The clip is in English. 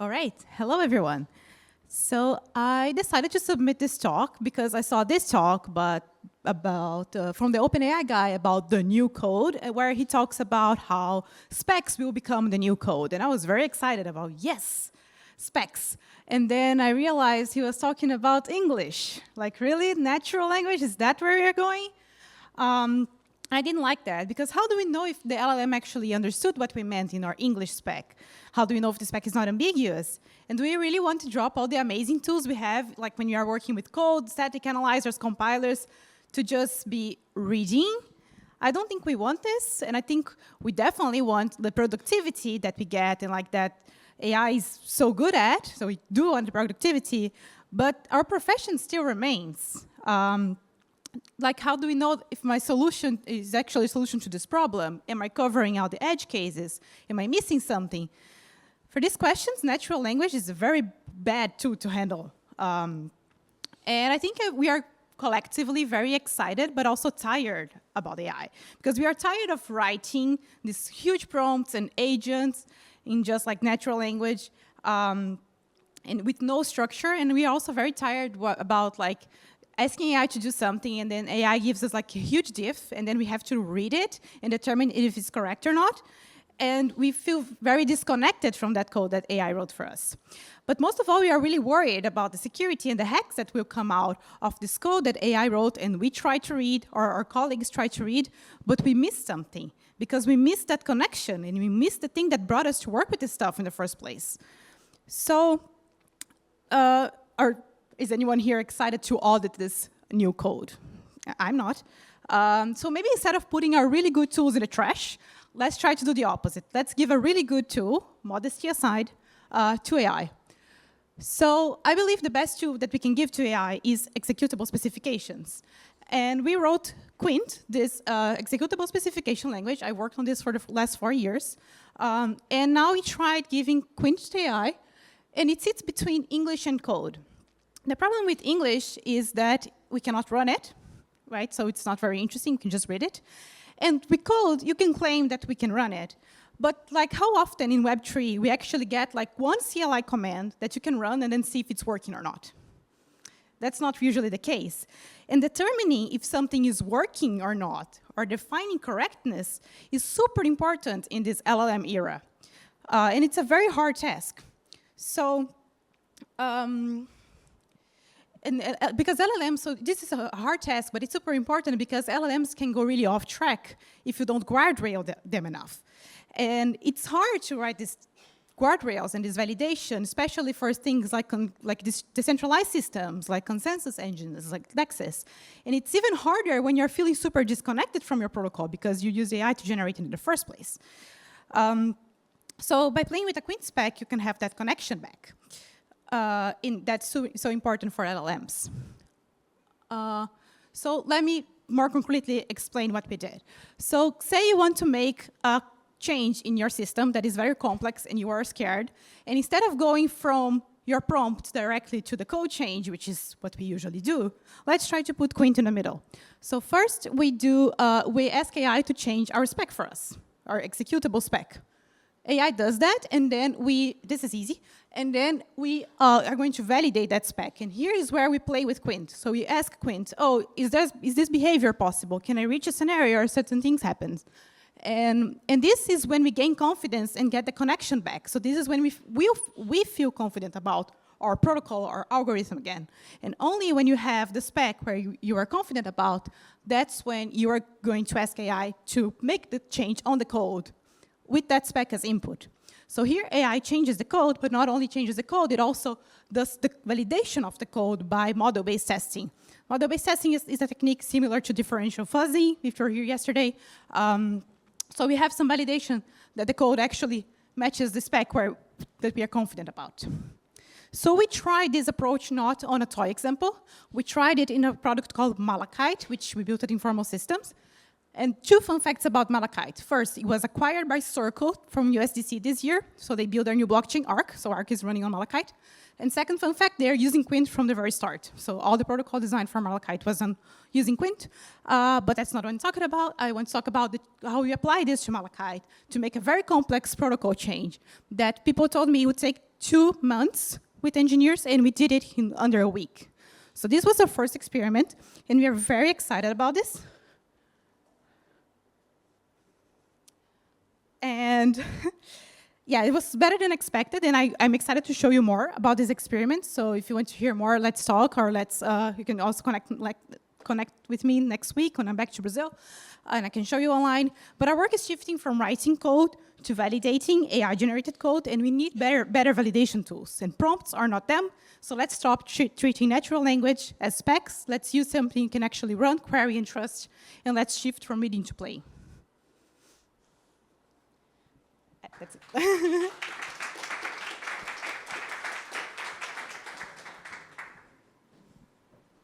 All right. Hello, everyone. So I decided to submit this talk because I saw this talk from the OpenAI guy about the new code, where he talks about how specs will become the new code. And I was very excited about, yes, specs. And then I realized he was talking about English. Like, really? Natural language? Is that where you're going? I didn't like that, because how do we know if the LLM actually understood what we meant in our English spec? How do we know if the spec is not ambiguous? And do we really want to drop all the amazing tools we have, like when you are working with code, static analyzers, compilers, to just be reading? I don't think we want this, and I think we definitely want the productivity that we get and like that AI is so good at, so we do want the productivity, but our profession still remains. Like, how do we know if my solution is actually a solution to this problem? Am I covering out the edge cases? Am I missing something? For these questions, natural language is a very bad tool to handle. And I think we are collectively very excited, but also tired about AI, because we are tired of writing these huge prompts and agents in just like natural language and with no structure. And we are also very tired about like asking AI to do something, and then AI gives us like a huge diff, and then we have to read it and determine if it's correct or not. And we feel very disconnected from that code that AI wrote for us. But most of all, we are really worried about the security and the hacks that will come out of this code that AI wrote, and we try to read, or our colleagues try to read, but we miss something, because we miss that connection, and we miss the thing that brought us to work with this stuff in the first place. So, is anyone here excited to audit this new code? I'm not. So maybe instead of putting our really good tools in the trash, let's try to do the opposite. Let's give a really good tool, modesty aside, to AI. So I believe the best tool that we can give to AI is executable specifications. And we wrote Quint, this executable specification language. I worked on this for the last 4 years. And now we tried giving Quint to AI, and it sits between English and code. The problem with English is that we cannot run it, right? So it's not very interesting, you can just read it. And with code, you can claim that we can run it. But like, how often in Web3 we actually get like one CLI command that you can run and then see if it's working or not? That's not usually the case. And determining if something is working or not, or defining correctness, is super important in this LLM era. And it's a very hard task. So, because LLMs, so this is a hard task, but it's super important because LLMs can go really off track if you don't guardrail them enough. And it's hard to write these guardrails and this validation, especially for things like these decentralized systems, like consensus engines, like Nexus. And it's even harder when you're feeling super disconnected from your protocol because you use AI to generate it in the first place. So by playing with a Quint spec, you can have that connection back. That's so important for LLMs. So let me more concretely explain what we did. So say you want to make a change in your system that is very complex and you are scared, and instead of going from your prompt directly to the code change, which is what we usually do, let's try to put Quint in the middle. So first we ask AI to change our spec for us, our executable spec. AI does that, and then this is easy, and then we are going to validate that spec. And here is where we play with Quint. So we ask Quint, oh, is this behavior possible? Can I reach a scenario where certain things happen? And this is when we gain confidence and get the connection back. So this is when we feel confident about our protocol, our algorithm again. And only when you have the spec where you are confident about, that's when you are going to ask AI to make the change on the code with that spec as input. So here AI changes the code, but not only changes the code, it also does the validation of the code by model-based testing. Model-based testing is a technique similar to differential fuzzy, if you were here yesterday. So we have some validation that the code actually matches the spec that we are confident about. So we tried this approach not on a toy example. We tried it in a product called Malachite, which we built at Informal Systems. And 2 fun facts about Malachite. First, it was acquired by Circle from USDC this year, so they built their new blockchain, Arc, so Arc is running on Malachite. And second fun fact, they're using Quint from the very start. So all the protocol design for Malachite was on using Quint, but that's not what I'm talking about. I want to talk about how we apply this to Malachite to make a very complex protocol change that people told me it would take 2 months with engineers, and we did it in under a week. So this was our first experiment, and we are very excited about this. And yeah, it was better than expected, and I'm excited to show you more about this experiment. So if you want to hear more, let's talk, or you can also connect with me next week when I'm back to Brazil, and I can show you online. But our work is shifting from writing code to validating AI-generated code, and we need better validation tools, and prompts are not them. So let's stop treating natural language as specs. Let's use something you can actually run, query, and trust, and let's shift from reading to playing. That's it.